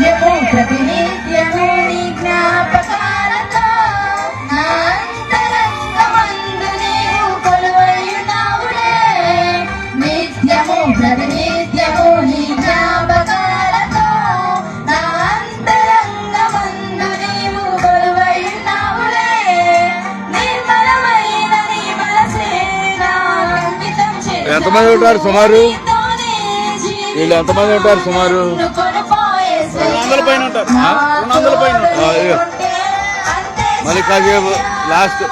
నిత్యము ప్రతినిత్యము నీ జ్ఞాపకాలతో నా అంతరంగమందు నీవు కొలువైయున్నావులే. నిత్యము ప్రతినిత్యము నీ జ్ఞాపకాలతో నా అంతరంగమందు నీవు కొలువైయున్నావులే. నిర్మలమైన నీ మనసే నా అంకితం చేశావు. ఎంతమంది ఉంటారు సుమారు? వీళ్ళు ఎంతమంది ఉంటారు సుమారు? 200 పైన ఉంటారు. 200 పైన మళ్ళీ కాసేపు లాస్ట్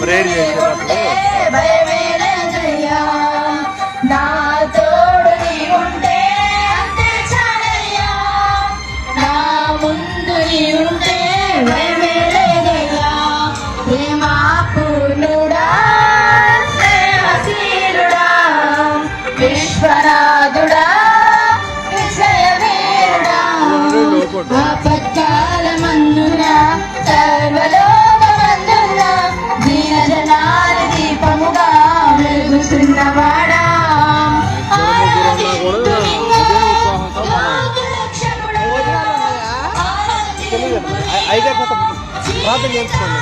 ప్రేయర్ చేసేటప్పుడు నా తోడు నీ ఉంటే అంతే చాలయ్యా. నా ముందు నీ ఉంటే భయమేలేదయ్యా. ప్రేమా పూర్ణుడా స్నేహశీలుడా విశ్వనాథుడా విజయవీరుడా ఆపత్కాలమందున సర్వలోకమందున దీనజనాల దీపముగా వెలుగుతున్నవాడా. ప్రార్థన చేసుకోండి.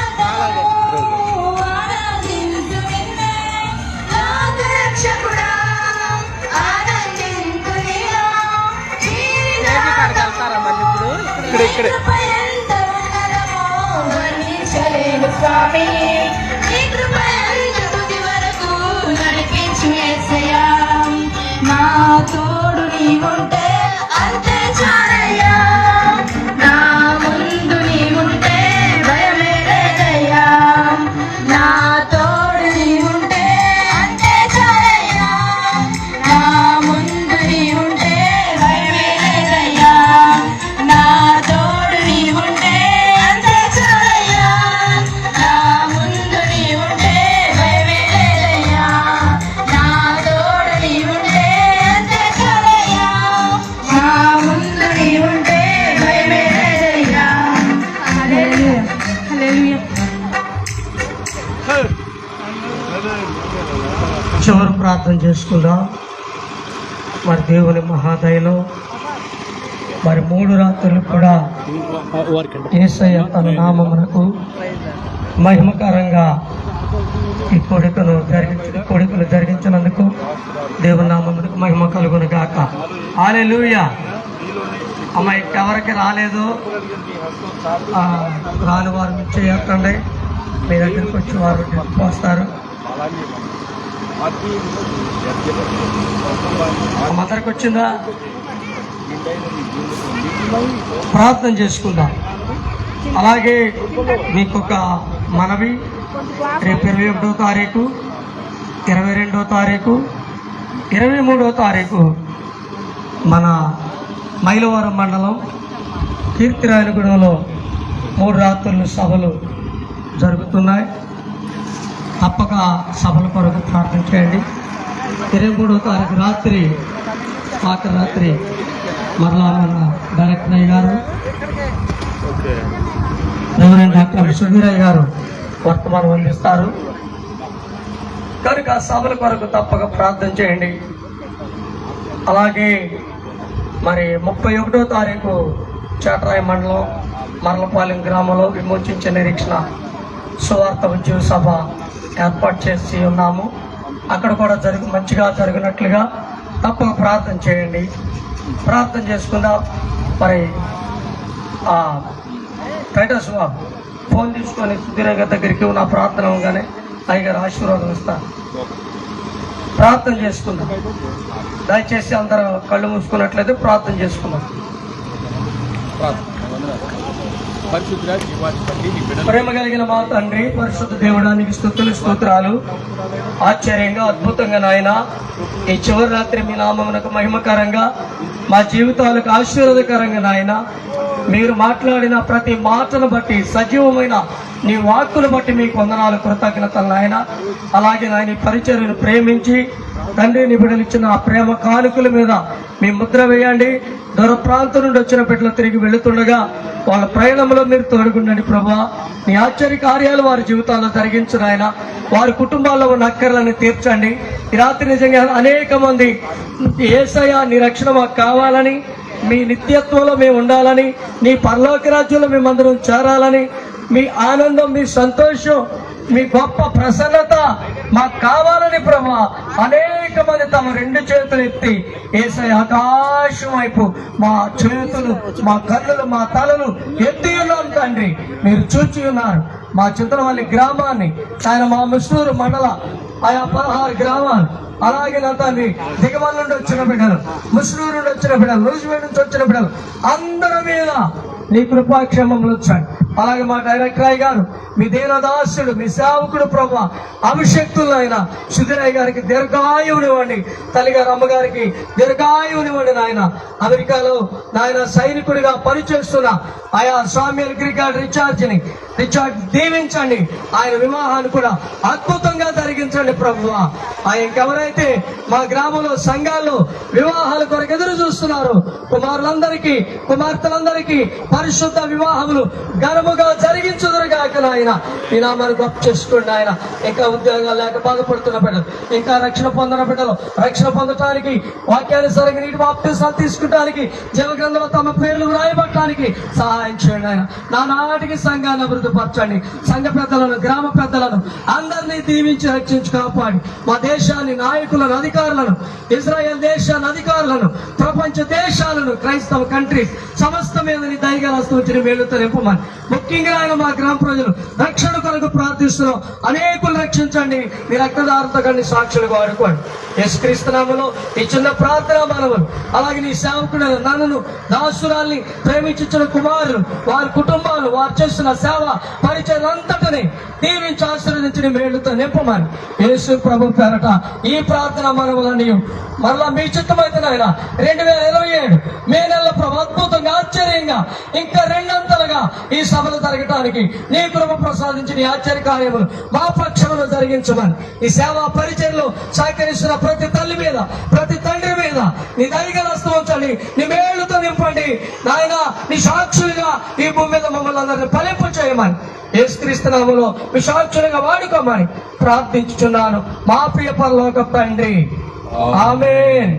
ఇక్కడే స్వామి నీ కృపయందు తుది వరకు నడిపించు యేసయ్యా. నా తోడు నీ ఉంటే అంతే చాలయ్యా. నా ముందు నీ ఉంటే భయమే లేదయ్యా. నా తోడు నీ ఉంటే అంతే చాలయ్యా. నా ముందు నీ ఉంటే భయమే లేదయ్యా. నా తోడు నీ ఉంటే అంతే చాలయ్యా. నా ముందు నీ ఉంటే భయమే లేదయ్యా. నా తోడు నీ ఉంటే అంతే చాలయ్యా. నా ముందు నీ ఉంటే భయమే లేదయ్యా. హల్లెలూయా హల్లెలూయా. చివరి ప్రార్థన చేసుకుందాం. మరి దేవుని మహాదయలో మరి 3 రాత్రులు కూడా యేసయ్య తన నామమునకు మహిమకరంగా ఈ కోడికలు జరిగించినందుకు దేవుని నామమునకు మహిమ కలుగును గాక. హల్లెలూయా. అమ్మ ఎవరికి రాలేదు రాని వారు చేయకండి. మీ దగ్గరికి వచ్చి వారు వస్తారు. అందరికి వచ్చిందా? ప్రార్థన చేసుకుందాం. అలాగే మీకు ఒక మనవి, రేపు 21వ తారీఖు, 22వ తారీఖు, 23వ తారీఖు మన మైలవరం మండలం కీర్తిరాయనగూడెంలో 3 రాత్రులు సభలు జరుగుతున్నాయి. తప్పక సభల కొరకు ప్రార్థన చేయండి. 23వ తారీఖు రాత్రి ఆఖరి రాత్రి మరలా మన డైరెక్టర్ అయ్య గారు రెవరెండ్ డాక్టర్ సుధీరయ్య గారు వర్తమానం అందిస్తారు కనుక సభల కొరకు తప్పక ప్రార్థన చేయండి. అలాగే మరి 31వ తారీఖు చేటరాయి మండలం మరలపాలెం గ్రామంలో విమోచించే నిరీక్షణ సువార్త ఉద్యోగ సభ ఏర్పాటు చేసి ఉన్నాము. అక్కడ కూడా మంచిగా జరిగినట్లుగా తప్పక ప్రార్థన చేయండి. ప్రార్థన చేసుకుందాం. మరి టైటస్ ఫోన్ తీసుకొని సుధీరయ్య దగ్గరికి నా ప్రార్థన అవగానే అయ్యగారు ఆశీర్వాదం ఇస్తారు. ప్రార్థన చేసుకుందాం. దయచేసి అందరూ కళ్ళు మూసుకున్నట్లయితే ప్రార్థన చేసుకుందాం. ప్రేమ కలిగిన మా తండ్రి, పరిశుద్ధ దేవుడానికి స్తుతులు స్తోత్రాలు. ఆశ్చర్యంగా అద్భుతంగా నాయన ఈ చివరి రాత్రి మీ నామమునకు మహిమకరంగా మా జీవితాలకు ఆశీర్వాదకరంగా నాయన మీరు మాట్లాడిన ప్రతి మాటను బట్టి సజీవమైన నీ వాక్కును బట్టి మీకు వందనాలు కృతజ్ఞతలు నాయన. అలాగే నాయన పరిచర్యను ప్రేమించి తండ్రిని బిడ్డలిచ్చిన ఆ ప్రేమ కానుకల మీద మీ ముద్ర వేయండి. దూర ప్రాంతం నుండి వచ్చిన బిడ్డలు తిరిగి వెళుతుండగా వాళ్ళ ప్రయాణంలో మీరు తోడుగుండండి ప్రభా. నీ ఆశ్చర్య కార్యాలు వారి జీవితాల్లో జరిగించిన ఆయన వారి కుటుంబాల్లో ఉన్న అక్కర్లను తీర్చండి. ఈ రాత్రి నిజంగా అనేక మంది యేసయ్య నీ రక్షణ మాకు కావాలని మీ నిత్యత్వంలో మేము ఉండాలని, నీ పరలోక రాజ్యంలో మేమందరం చేరాలని, మీ ఆనందం, మీ సంతోషం, మీ గొప్ప ప్రసన్నత మాకు కావాలని ప్రభువా అనేక మంది తమ రెండు చేతులు ఎత్తి యేసయ్య ఆకాశం వైపు మా చేతులు, మా కన్నులు, మా తలలు ఎత్తి ఉన్నాం తండ్రి. మీరు చూచి ఉన్నారు మా చింతలవల్లి గ్రామాన్ని, ఆయన మా ముస్టూరు మండల ఆయా 16 గ్రామాలు, అలాగే నా తండ్రి దిగమల నుండి వచ్చిన బిడ్డలు, ముస్లూరు నుండి వచ్చిన బిడ్డలు, నూజివీడు నుంచి వచ్చిన బిడ్డలు అందరి మీద నీ కృపాక్షేమంలో వచ్చాడు. అలాగే మా డైరెక్టర్ గారు, మీ దీనదాసుడు, మీ సేవకుడు ప్రభు అభిషక్తులు ఆయన సుధీరయ్య గారికి దీర్ఘాయువునివ్వండి, తల్లిగారు అమ్మగారికి దీర్ఘాయువునివ్వండి నాయన. అమెరికాలో నాయన సైనికుడిగా పనిచేస్తున్న ఆయా సామ్యుల్ క్రికెట్ రిచార్జ్ దీవించండి. ఆయన వివాహాన్ని కూడా అద్భుతంగా జరిగించండి ప్రభువా. ఆయన ఇంకెవరైతే మా గ్రామంలో సంఘాల్లో వివాహాల కొరకు ఎదురు చూస్తున్నారు, కుమారులందరికీ కుమార్తెలందరికీ పరిశుద్ధ వివాహములు ఘనముగా జరిగించుదురుగాక నాయన. ఈ నామాన్ని గొప్ప చేసుకోండి ఆయన. ఇంకా ఉద్యోగాలు లేక బాధపడుతున్న బిడ్డలు, ఇంకా రక్షణ పొందిన బిడ్డలు రక్షణ పొందటానికి, వాక్యానుసారంగా నీటి బాప్తిసాలు తీసుకుంటానికి, జీవగ్రంథంలో తమ పేర్లు వ్రాయబట్టడానికి సహాయం చేయండి ఆయన. నానాటికి సంఘాన్ని అభివృద్ధి పరచండి. సంఘ పెద్దలను, గ్రామ పెద్దలను అందరినీ దీవించి రక్షించి కాపాడి మా దేశాన్ని, నాయకులను, అధికారులను, ఇజ్రాయెల్ దేశాన్ని అధికారులను, ప్రపంచ దేశాలను, క్రైస్తవ కంట్రీస్ సమస్త మీద నీ దయగా వచ్చిన మేలుతో నింపమని, ముఖ్యంగా ఆయన మా గ్రామ ప్రజలు రక్షణ కొరకు ప్రార్థిస్తున్నాం. అనేకులు రక్షించండి, మీ రక్తదారులతో కానీ సాక్షులుగా వాడుకోండి. యేసుక్రీస్తు నామములో ఈ చిన్న ప్రార్థన మనవులు, అలాగే నీ సేవకుడు నన్ను దాసురాల్ని ప్రేమించిన కుమారులు, వారి కుటుంబాలు, వారు చేస్తున్న సేవ పరిచయం అంతటిని దీవించి ఆశీర్వదించిన మేలుతో నింపమని యేసు ప్రభు పేరట ఈ ప్రార్థన మనవులని మరలా మీ చిత్తమైతే నాయన 2027 మే నెల ప్రభు అద్భుతంగా, ఆశ్చర్యంగా, ఇంకా రెండంతలుగా ఈ సభలు జరగటానికి నీ కృప ప్రసాదించి నీ ఆశ్చర్య కార్యములు మా పక్షంలో జరిగించమని, ఈ సేవా పరిచయంలో సహకరిస్తున్న ప్రతి తల్లి మీద, ప్రతి తండ్రి మీద నీ దయగల హస్తం ఉంచండి, నీ మేలుతో నింపండి నాయన. నీ సాక్షులుగా ఈ భూమి మీద మమ్మల్ని అందరినీ ఫలింపు చేయమని, యేసుక్రీస్తు నామములో మీ సాక్షులుగా వాడుకోమని ప్రార్థించుచున్నాను మా ప్రియ పరలోక తండ్రి. ఆమేన్.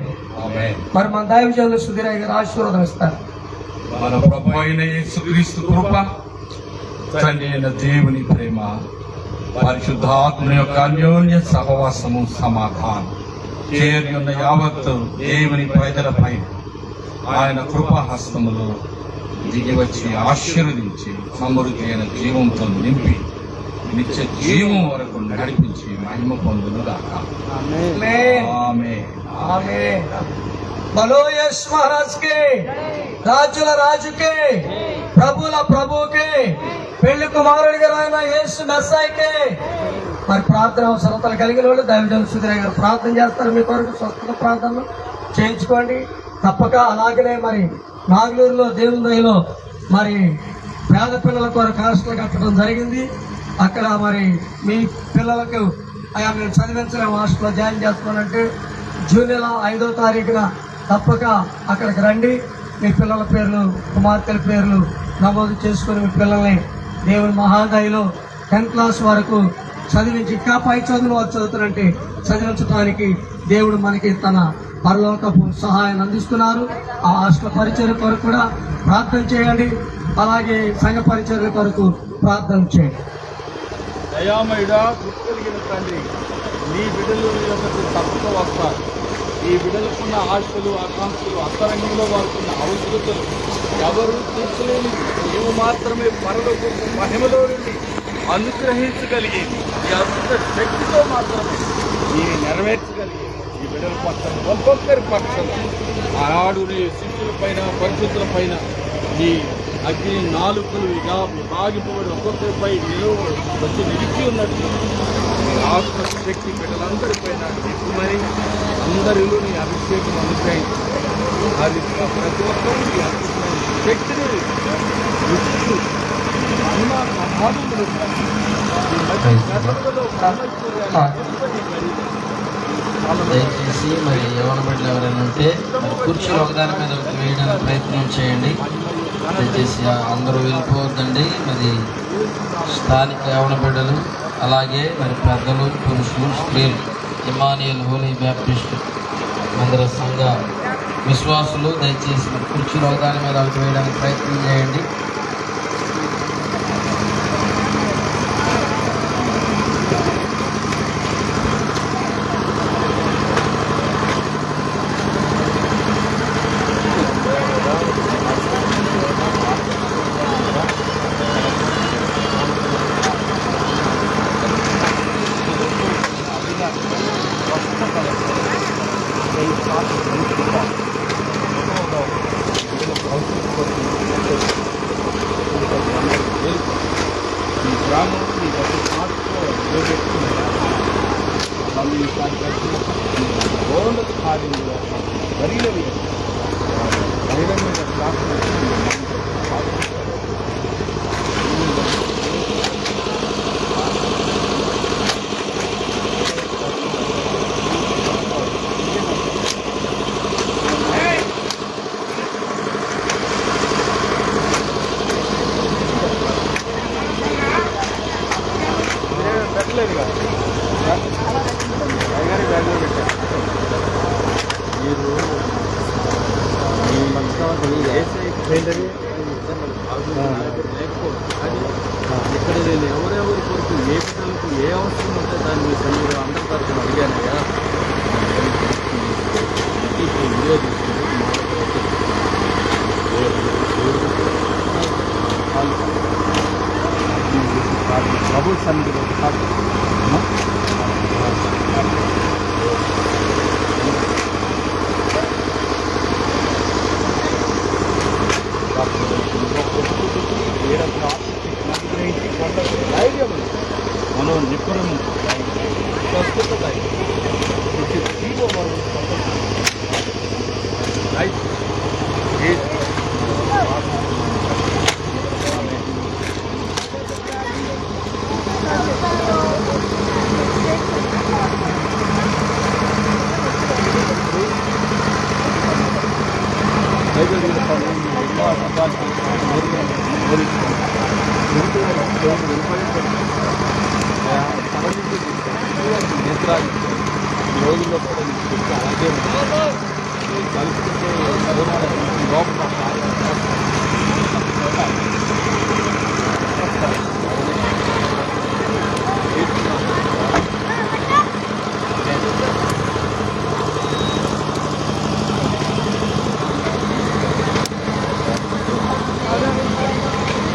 మరి మన దైవజనులు సుధీరయ్య గారు ఆశీర్వాదం ఇస్తారు. మన ప్రభు అయిన యేసుక్రీస్తు కృప, తండ్రి అయిన దేవుని ప్రేమ, పరిశుద్ధాత్మ యొక్క అన్యోన్య సహవాసము, సమాధానం చేరి ఉన్న యావత్తు దేవుని ప్రజలపై ఆయన కృపాహస్తములో దిగి వచ్చి ఆశీర్వదించి సమృద్ధి అయిన జీవంతో నింపి నిత్య జీవం వరకు నడిపించి మహిమ పొందును గాక. ఆమేన్. బలో యేసు మహారాజ్ కే, రాజుల రాజుకే, ప్రభుల ప్రభుకే, పెళ్లి కుమారుడి గారు ఆయన యేసు మెస్సాయికే. మరి ప్రార్థన అవసరతలు కలిగిన వాళ్ళు దైవజనులు సుధీరయ్య గారు ప్రార్థన చేస్తారు. మీ కొరకు స్వస్థత ప్రార్థనలు చేయించుకోండి తప్పక. అలాగనే మరి నాగలూరులో దేవుని దయలో మరి పేద పిల్లల కొరకు హాస్టల్ కట్టడం జరిగింది. అక్కడ మరి మీ పిల్లలకు అయ్యా మేము చదివించలేము, హాస్టల్లో జాయిన్ చేస్తామంటే జూన్ నెల 5వ తారీఖున తప్పక అక్కడికి రండి. మీ పిల్లల పేర్లు, కుమార్తెల పేర్లు నమోదు చేసుకుని మీ పిల్లల్ని దేవుని మహాదయలో 10th క్లాస్ వరకు చదివించి, ఇంకా పై చదువులు వారు చదువుతారంటే చదివించడానికి దేవుడు మనకి తన పరలోకపు సహాయాన్ని అందిస్తున్నారు. ఆ హాస్టల్ పరిచర్య కొరకు కూడా ప్రార్థన చేయండి. అలాగే సంఘ పరిచర్య కొరకు ప్రార్థన చేయండి. దయామయుడా, కృప కలిగిన తండ్రి, నీ బిడ్డలు తప్పక వస్తారు. ఈ బిడ్డలకున్న ఆశలు, ఆకాంక్షలు, అంతరంగంలో వారుకున్న అవసరతలు ఎవరు తీర్చలేని నీవు మాత్రమే పరలోక మహిమలో నుండి అనుగ్రహించగలిగేది. ఈ అద్భుత శక్తితో మాత్రమే నీవు నెరవేర్చగలిగేది. ఈ బిడ్డల పక్షం, ఒక్కొక్కరి పక్షం ఆనాడు నీ శిష్యుల పైన, పరిశుద్ధుల పైన నీ అగ్ని నాలుకలు ఆగిపోవడం ఒక్కొక్కరిపై వచ్చి నిలిచి ఉన్నట్టు ఆత్మ శక్తి బిడ్డలందరిపైన ఎక్కుమని అందరిలో నీ అభిషేకం అనుగ్రహించి అది ప్రతి ఒక్కరూ నీ అద్భుతమైన శక్తిని రుచిస్తూ అన్న సమాధులు దయచేసి మరి యవన బిడ్డలు ఎవరైనా ఉంటే కుర్చీలు ఒకదాని మీద ఒకటి వేయడానికి ప్రయత్నం చేయండి. దయచేసి అందరూ వెళ్ళిపోవద్దండి. మరి స్థానిక యవన బిడ్డలు, అలాగే మరి పెద్దలు, పురుషులు, స్త్రీలు, ఇమానియల్ హోలీ బ్యాప్టిస్ట్ మందిర సంఘ విశ్వాసులు దయచేసి మరి కుర్చీలో దాని మీద ఒకటి వేయడానికి ప్రయత్నం చేయండి. ఇక్కడ నేను ఎవరెవరి కొరకు ఏ పిల్లలకు ఏ అవసరం ఉంటే దాన్ని మీ సన్నిధిలో అందరి తరఫున అడిగానయ్యా. ప్రభు సన్నిధిలో మనం నిపుణం స్వస్థత రోజుల్లో కూడా అలాగే కలుపుకుంటే లోపల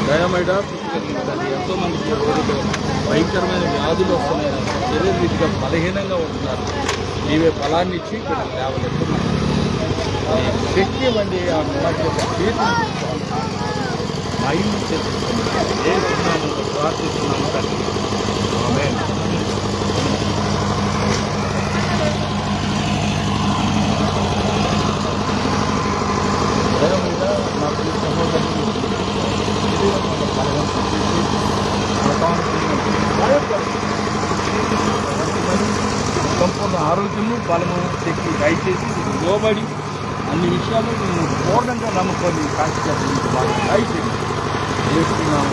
దయమైడా ఎంతో మందికి భయంకరమైన వ్యాధులు వస్తున్నాయి, శరీర రీతిగా బలహీనంగా ఉంటున్నారు. నీవే ఫలాన్ని ఇచ్చి ఇక్కడ లేవలేదు శక్తి వండి ఆ పిల్లల యొక్క చేతిని మైండ్ చేస్తున్నాము ప్రార్థిస్తున్నాము తండ్రి. ఆమేన్. దయమైనా నాకు సహోదరులు సంపూర్ణ ఆరోగ్యము బలము శక్తి దయచేసి లోబడి అన్ని విషయాలు నేను పూర్ణంగా నమ్ముకొని కాన్సెప్ట్ దయచేసి చేస్తున్నాము.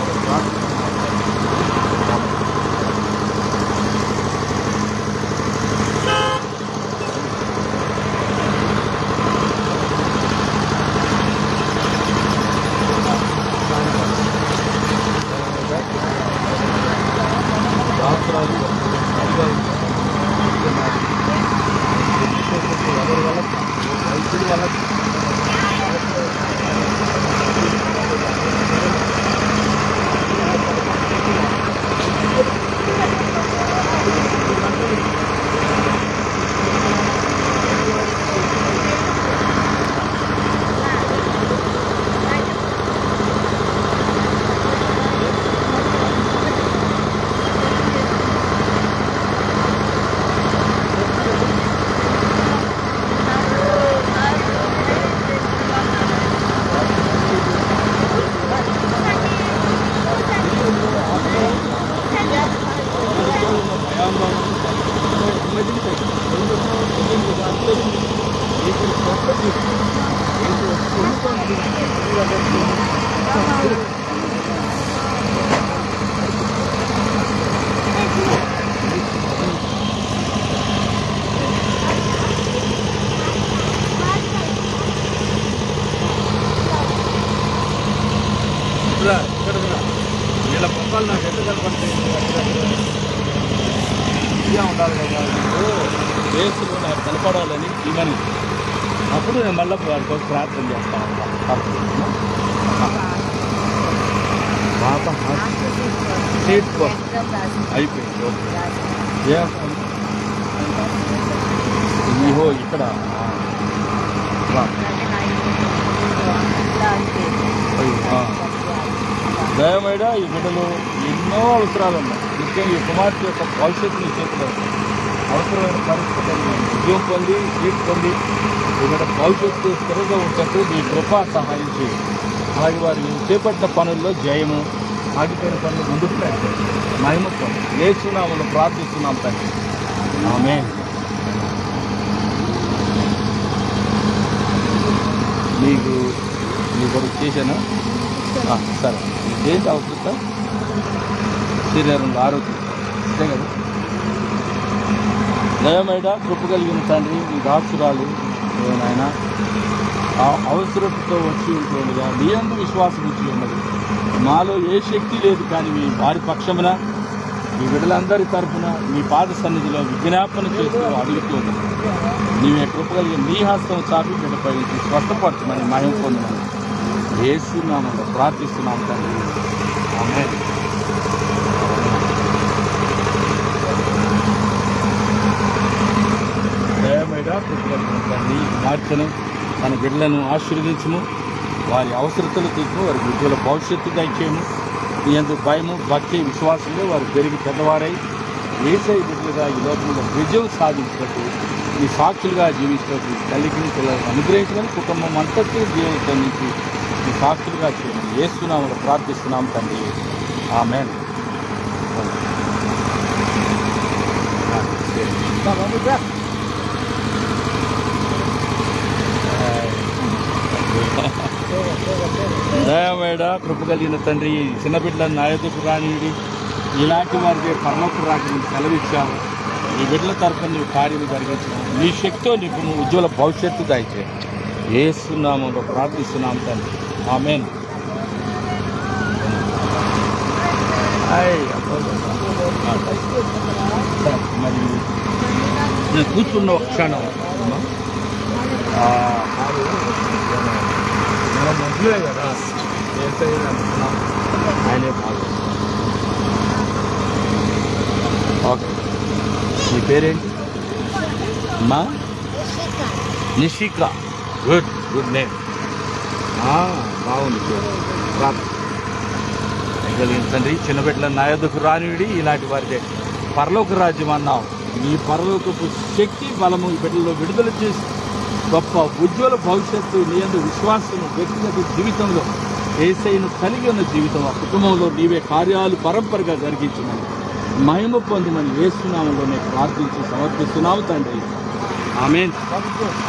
స్తంభాలు నాకు ఎంత కనపడతాయి ఇదిగా ఉండాలి కదా వేసులో నాకు కనపడాలని ఇవన్నీ అప్పుడు నేను మళ్ళీ వారి కోసం ప్రార్థన చేస్తాను పాప స్టేట్ కోసం అయిపోయింది ఓహో ఇక్కడ దయమైనా ఈ బిడ్డలు ఎన్నో అవసరాలు ఉన్నాయి. ముఖ్యంగా ఈ కుమార్తె యొక్క భవిష్యత్తుని చేతిలో అవసరమైన పరిస్థితులను విజయం పొంది సీట్ పొంది ఈ బిడ్డ భవిష్యత్తు స్థిరంగా ఉంటట్టు మీ కృప సహాయం చేయండి. అలాగే వారు చేపట్టిన పనుల్లో జయము, ఆగిపోయిన పనులు ముందుకు మహిమ పొంది యేసునామములో ప్రార్థిస్తున్నాం తండ్రి. ఆమేన్. మీకు మీ కొరకు చేశాను. సరే ఏంటి అవసరం? శరీరంలో ఆరోగ్యం అంతే కదా. దయమైడ కృప కలిగిన తండ్రి, మీ దాసురాలు నాయన అవసరతతో వచ్చి ఉంటుండగా మీ అందు విశ్వాసం ఇచ్చి ఉన్నది. మాలో ఏ శక్తి లేదు, కానీ మీ వారి పక్షమున మీ బిడ్డలందరి తరఫున మీ పాద సన్నిధిలో విజ్ఞాపన చేస్తూ అడుగుతుంది. నీవే కృప కలిగిన నీ హస్తం చాపి బిడ్డపై స్వస్థపరచమని మహిమ పొందమని యేసునామములో ప్రార్థిస్తున్నాం తండ్రి. ఆమేన్. దయమైనా కృప కలిగిన తండ్రి, మార్చను మన బిడ్డలను ఆశీర్వదించము, వారి అవసరతలు తీర్చము, వారి ఉజ్వల భవిష్యత్తు దయచేయము. నీ యందు భయము, భక్తి, విశ్వాసంలో వారు పెరిగి పెద్దవారై యేసయ్య బిడ్డలుగా ఈ లోకంలో విజయం సాధించినట్టు, మీ సాక్షులుగా జీవించినట్టు తల్లికి పిల్లలను అనుగ్రహించమని కుటుంబం అంతటి జీవితం నుంచి మీ సాక్షులుగా చేయమని యేసునామములో ప్రార్థిస్తున్నాం తండ్రి. ఆమేన్. దయమేడ కృప కలిగిన తండ్రి, చిన్న బిడ్డలను నా యొద్దకు రానివ్వండి, ఇలాంటి వారికి పరలోకపు రాకని సెలవిచ్చావు. ఈ బిడ్డల తరఫున నీవు కార్యము జరిగించావు. నీ శక్తితో నీకు ఉజ్వల భవిష్యత్తు దయచే యేసునామములో ప్రార్థిస్తున్నాం తండ్రి. ఆమేన్. మరి నేను కూర్చున్న ఒక క్షణం మన మధ్యలో కదా ఆయనే బాగా. ఓకే, నీ పేరేంటి అమ్మా? నిషిక. Good good name. బాగుంది పేరు. తండ్రి, చిన్న బిడ్డలను నా యొద్దకు రానివిడి, ఇలాంటి వారిదే పరలోక రాజ్యం అన్నావు. నీ పరలోకపు శక్తి బలము ఈ బిడ్డల్లో విడుదల చేసి గొప్ప ఉజ్వల భవిష్యత్తు, నీ యందు విశ్వాసం, వ్యక్తిగత జీవితంలో యేసయ్యను కలిగి ఉన్న జీవితం, ఆ కుటుంబంలో నీవే కార్యాలు పరంపరగా జరిగించమని మహిమ పొందమని యేసునామములోనే ప్రార్థించి సమర్పిస్తున్నాము తండ్రి. ఆమేన్.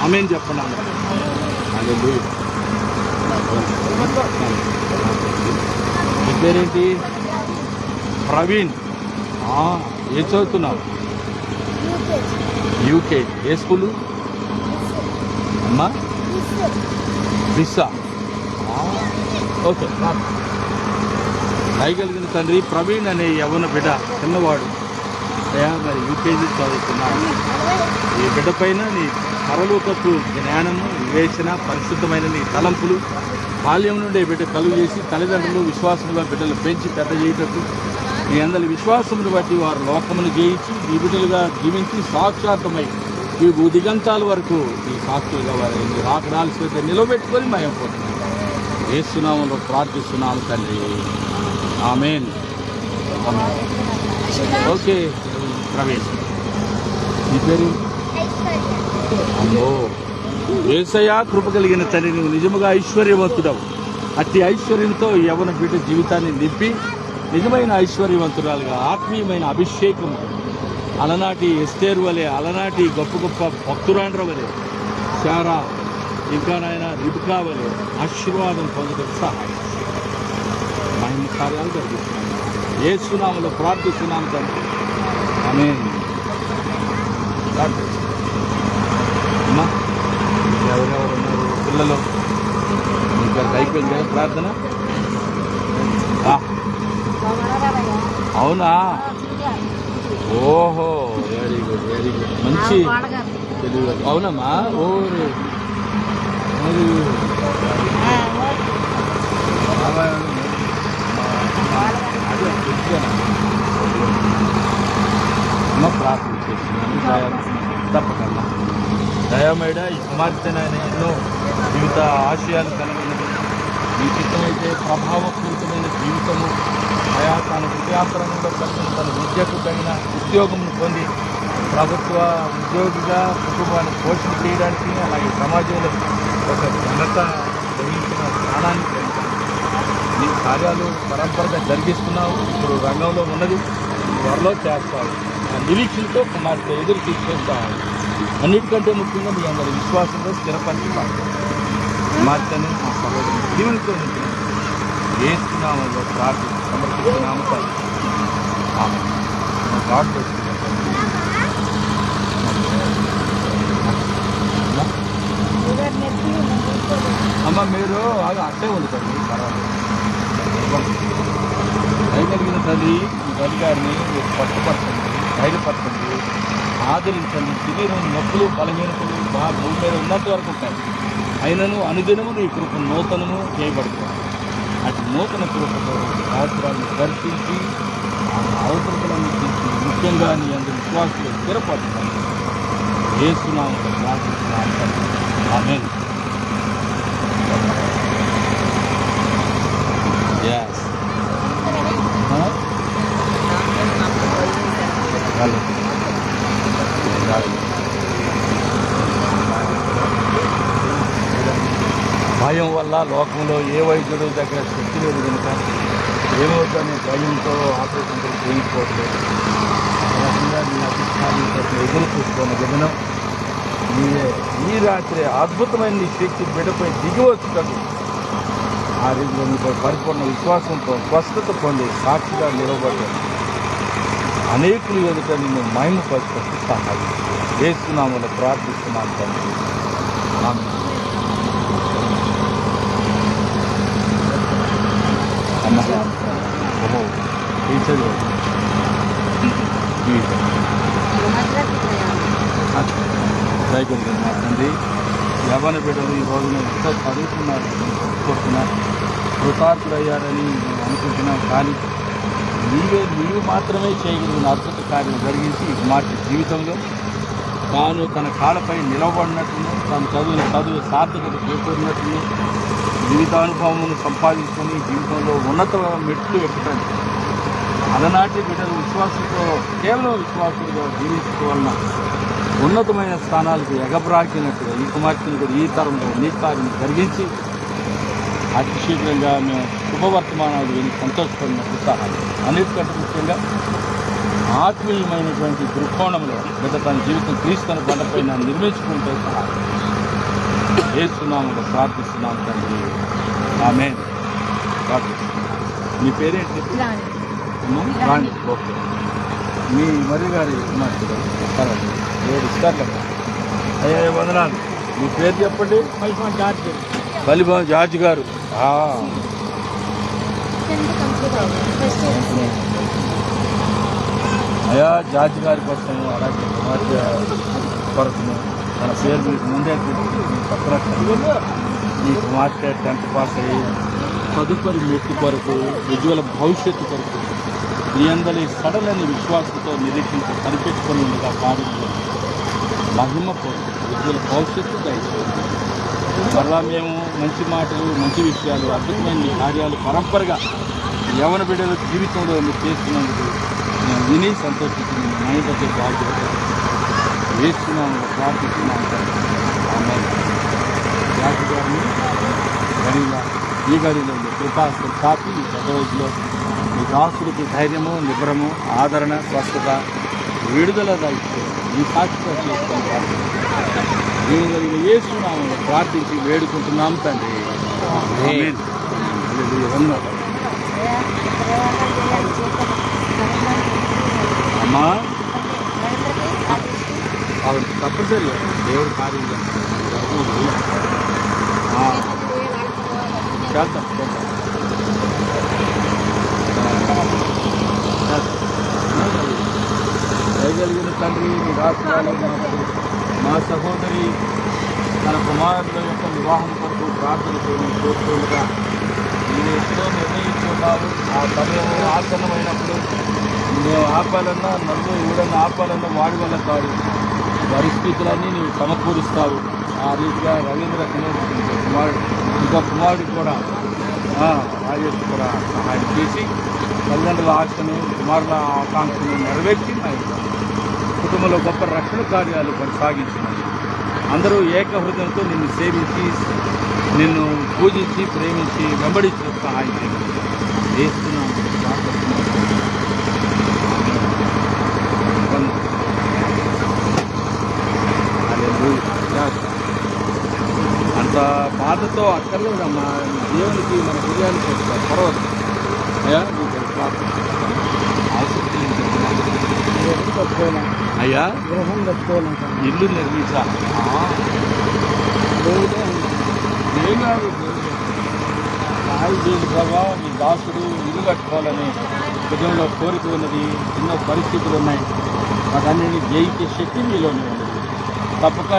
ఆమేన్ చెప్పండి. హల్లెలూయా. నీ పేరేంటి? ప్రవీణ్. ఏం చదువుతున్నావు? యూకే. ఏ స్కూలు అమ్మా? విసా. ఓకే. దయగలిగిన తండ్రి, ప్రవీణ్ అనే యవ్వన బిడ్డ చిన్నవాడు మరి యూకేజీ చదువుతున్నాడు. ఈ బిడ్డ పైన నీ పరలోకపు జ్ఞానము, వివేచన, పరిశుద్ధమైన నీ తలంపులు బాల్యం నుండే బిడ్డ కలుగు చేసి తల్లిదండ్రులు విశ్వాసంలో బిడ్డలు పెంచి పెద్ద చేయటట్టు ఈ అందరి విశ్వాసమును బట్టి వారు లోకమును జయించి ఈ బిడ్డలుగా జీవించి సాక్షాత్మై ఈ దిగంతాల వరకు ఈ సాక్షులుగా వారి రాకడాల్సి నిలబెట్టుకొని మయంపోతుంది. యేసునామములో ప్రార్థిస్తున్నాము తండ్రి. ఆమేన్. ఓకే ప్రవీణ్, నీ పేరు? అమ్మో, యేసయ్య కృప కలిగిన తండ్రి, నువ్వు నిజముగా ఐశ్వర్యవంతుడవు. అట్టి ఐశ్వర్యంతో యవ్వన బిడ్డ జీవితాన్ని నింపి నిజమైన ఐశ్వర్యవంతురాలుగా ఆత్మీయమైన అభిషేకం, అలనాటి ఎస్తేరు వలె, అలనాటి గొప్ప గొప్ప భక్తురాండ్ర వలె, శారా, ఇంకా నాయన రిబ్కా వలె ఆశీర్వాదం పొందడం సహాయం మహిమ కార్యాలు జరిగిస్తున్నాం. యేసునామములో ప్రార్థిస్తున్నాం తండ్రి. ఆమేన్. అమ్మా, ఎవరెవరు ఉన్నారు పిల్లలు? ఇంకా అయిపోయింది కదా ప్రార్థన? అవునా? ఓహో, వెరీ గుడ్, వెరీ గుడ్. మంచి తెలుగు. అవునమ్మా? ఓ అమ్మ ప్రార్థన చేస్తున్నాను. తప్పకుండా దయమేడ ఈ కుమార్తెనైనా ఎన్నో జీవిత ఆశయాలు కలిగినది. ఈ చిత్తమైతే ప్రభావపూరితమైన జీవితము అయా తన విద్యాపరంలో కలిగిన తన విద్యకు తగిన ఉద్యోగం పొంది ప్రభుత్వ ఉద్యోగిగా కుటుంబాన్ని పోషణ చేయడానికి, అలాగే సమాజంలో ఒక ఘనత వహించిన స్థానానికి నీ కార్యాలు పరంపరగా జరిగిస్తున్నావు. ఇప్పుడు రంగంలో ఉన్నది త్వరలో చేస్తావు. ఆ నిరీక్షణతో కుమార్తె ఎదురు తీసుకొస్తావు. అన్నిటికంటే ముఖ్యంగా మీ అందరి విశ్వాసంలో స్థిరపరుచుతావు. కుమార్తెను మా సహోదరుని దీవెనతో వేస్తున్నామలో ప్రార్థన సమర్పిస్తున్నాము. God bless you. అమ్మ మీరు అట్టే ఉండుకోండి, పర్వాలేదు. దయగలిగిన తల్లి ఈ తల్లి గారిని పట్టుపరచండి, ధైర్యపరచండి, ఆదరించండి. శరీరం నొప్పులు బలహీనతలు భూమి మీద ఉన్నంత వరకు ఉంటాయి. అయినను అనుదినము నీ కృప నూతనము చేయబడుతుంది. అటు నూతన కృపతో శాస్త్రాన్ని దర్శించి అవసరతలను తీసి ముఖ్యంగా నీ అందరి విశ్వాసంలో స్థిరపడుతున్నాను. ఏసునామములో ప్రార్థిస్తున్నాను. ఆమేన్. Yes. భయం వల్ల లోకంలో ఏ వైద్యుడు దగ్గర శక్తి లేదు కనుక ఏమవుతుందనే భయంతో ఆపరేషన్ చేయించుకోవట్లేదు. నీ అధిష్టాన్ని ఎదురు చూసుకున్న గమనం ఈ రాత్రి అద్భుతమైన నీ శక్తి బిడ్డపై దిగి వచ్చుటకు ఆ రీతిలో నీపై పరిపూర్ణ విశ్వాసంతో స్వస్థత పొంది సాక్షిగా నిలబడ్డాడు. అనేకులు ఎదుట నిన్ను మహిమపరచుటకు సహాయం చేస్తున్నామని ప్రార్థిస్తున్నాను తండ్రి. టీచర్ తండ్రి, యవ్వన బిడ్డలు ఈ రోజున ఎంత చదువుతున్నారు కోరుతున్నారు, కృతార్థులయ్యారని మేము అనుకుంటున్నాం. కానీ నీవు మాత్రమే చేయగలిగిన అద్భుత కార్యం జరిగించి ఈ కుమార్తె జీవితంలో తాను తన కాళ్ళపై నిలబడినట్టును, తాను చదువు సార్థకత చేకూరినట్టును, జీవితానుభవమును సంపాదించుకొని జీవితంలో ఉన్నత మెట్లు ఎక్కడానికి అలనాటి బిడ్డలు విశ్వాసంతో కేవలం విశ్వాసులుగా జీవించడం వలన ఉన్నతమైన స్థానాలకు ఎగబ్రాకినట్టుగా ఈ కుమార్తెను కూడా ఈ తరంలో నీ కార్యం జరిగించి అతి శీఘ్రంగా మేము శుభవర్తమానాలు విని సంతోషపడినట్టు సహాయం. అన్నిటికంటే ముఖ్యంగా ఆత్మీయమైనటువంటి దృక్కోణంలో బిడ్డ తన జీవితం క్రీస్తుని బండపై నిర్మించుకుంటే సహాయం చేస్తున్నాము, ప్రార్థిస్తున్నాము తండ్రి. ఆమేన్. మీ పేరేంటి? రాణి. ఓకే. మీ మరి గారి కుమార్తె పర్వాలేదు, 7 ఇస్తారు కదా. అయ్యా వందనాలు. మీ పేరు చెప్పండి. బలిభాన్ జార్జ్ గారు. అయ్యా జార్జ్ గారి కోసం అలాగే కుమార్తె కొరకును తన పేరు మీకు ముందే పక్కన ఈ కుమార్తె 10th పాస్ అయ్యి తదుపరి మెట్టు కొరకు ఉజ్వల భవిష్యత్తు కొరకు మీ అందరి సడలని విశ్వాసంతో నిరీక్షించి కనిపెట్టుకొని ఉండగా కార్యంలో మహిమ కొరకు ఉజ్వల భవిష్యత్తు దయచేయండి. మరలా మేము మంచి మాటలు, మంచి విషయాలు, అద్భుతమైన కార్యాలు పరంపరగా యవ్వన బిడ్డల జీవితంలో మీరు చేస్తున్నందుకు మేము విని సంతోషించి మైండ్తో బాధ్యత వేస్తున్నాము, ప్రార్థిస్తున్నాము. జాతి గారిని గడిలో ఈ గడిలో కృపాస్త కాపి ఈ పెద్ద వయసులో మీ దాసుడికి ధైర్యము, నిబ్రము, ఆదరణ, స్వస్థత, విడుదల దాయిస్తే ఈ సాక్షిగా చేసుకుంటాం. నేను జరిగిన యేసునామములో ప్రార్థించి వేడుకుంటున్నాం తండ్రి. ఆమేన్. అమ్మా అవును, తప్పనిసరిగా దేవుడు కార్యం చేస్తాం. చేద్దాం. కలిగిన తండ్రి నీ రాష్ట్రాలు మా సహోదరి తన కుమారుల యొక్క వివాహం కొరకు ప్రార్థన చేయడం కోరుతుండగా నేను ఎప్పుడో నిర్ణయించున్నావు. ఆ సమయం ఆసన్నమైనప్పుడు మేము ఆపాలన్నా నన్ను ఎవడన్నా ఆపాలన్నా వాడి వల్ల కాదు, పరిస్థితులన్నీ నీవు సమకూరుస్తావు. ఆ రీతిగా రవీంద్ర కుమారుడికి కూడా రాజేష్ కూడా సహాయం చేసి తల్లిదండ్రుల ఆశను కుమారుల ఆకాంక్షను నెరవేర్చి కుటుంబంలో గొప్ప రక్షణ కార్యాలు కొనసాగించినాయి. అందరూ ఏక హృదయంతో నిన్ను సేవించి నిన్ను పూజించి ప్రేమించి వెంబడించిన సహాయం చేయండి. చేస్తున్నాను అంత బాధతో అక్కర్లేదమ్మా, దేవునికి మన హృదయానికి వస్తారు పర్వతం. అయ్యా అయ్యా గృహం కట్టుకోవాలి, ఇల్లు నిర్మించా ఏం కాదు సహాయం చేసి బాబా, మీ దాసుడు ఇల్లు కట్టుకోవాలని హృదయంలో కోరిక ఉన్నది, ఎన్నో పరిస్థితులు ఉన్నాయి. వాటన్నిటిని జయించే శక్తి మీలోనే ఉన్నది. తప్పక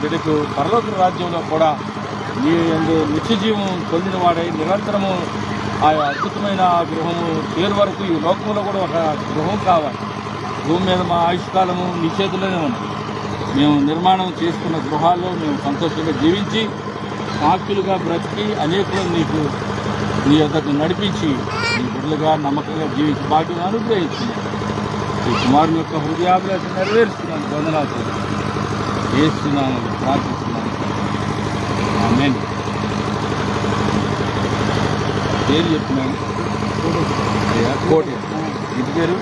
బిడ్డకు పరలోక రాజ్యంలో కూడా నీ నిత్య జీవం పొందిన వాడై నిరంతరము ఆ అద్భుతమైన గృహము పేరు వరకు ఈ లోకంలో కూడా ఒక గృహం కావాలి. భూమి మీద మా ఆయుష్కాలము నీ చేతుల్లోనే ఉంది. మేము నిర్మాణం చేసుకున్న గృహాల్లో మేము సంతోషంగా జీవించి సాక్షులుగా బ్రతికి అనేకులను నీకు నీ యొద్దకు నడిపించి నీ బిడ్డలుగా నమ్మకంగా జీవించి భాగ్యం అనుగ్రహించింది. ఈ కుమారుని యొక్క హృదయాభిలాష నెరవేరుస్తున్నాను. వందనాలు చేస్తున్నాను, ప్రార్థిస్తున్నాను. ఆమేన్. పేరు చెప్తున్నాను. కోటి ఇంటి పేరు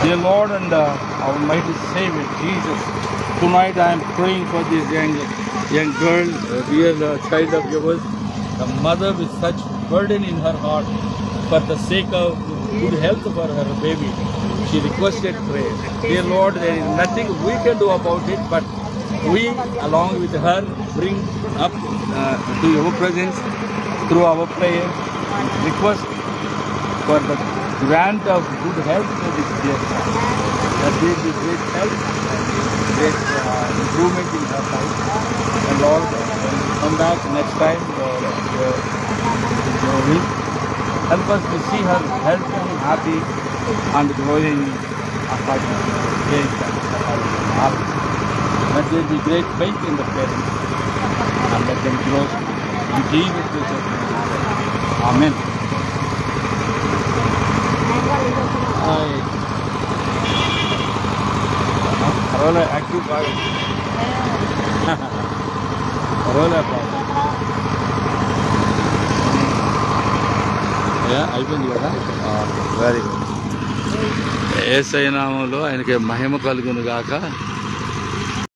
Dear Lord and our mighty Savior Jesus, tonight I am praying for this young girl, dear child of yours, the mother with such burden in her heart for the sake of good health for her baby. She requested prayer. Dear Lord, there is nothing we can do about it, but we, along with her, bring up to your presence through our prayer, request for the grant of good health to this dear child. That there be great health, great improvement in her life. And Lord, when we come back next time, help us to see her healthy and happy and growing according to great happy. Let there be great faith in the parents and let them grow in Jesus' name. Amen. పర్వాలే active బాగా పర్వాలే అయిపోయింది కదా. Very good. యేసయ్య నామములో ఆయనకి మహిమ కలుగును గాక.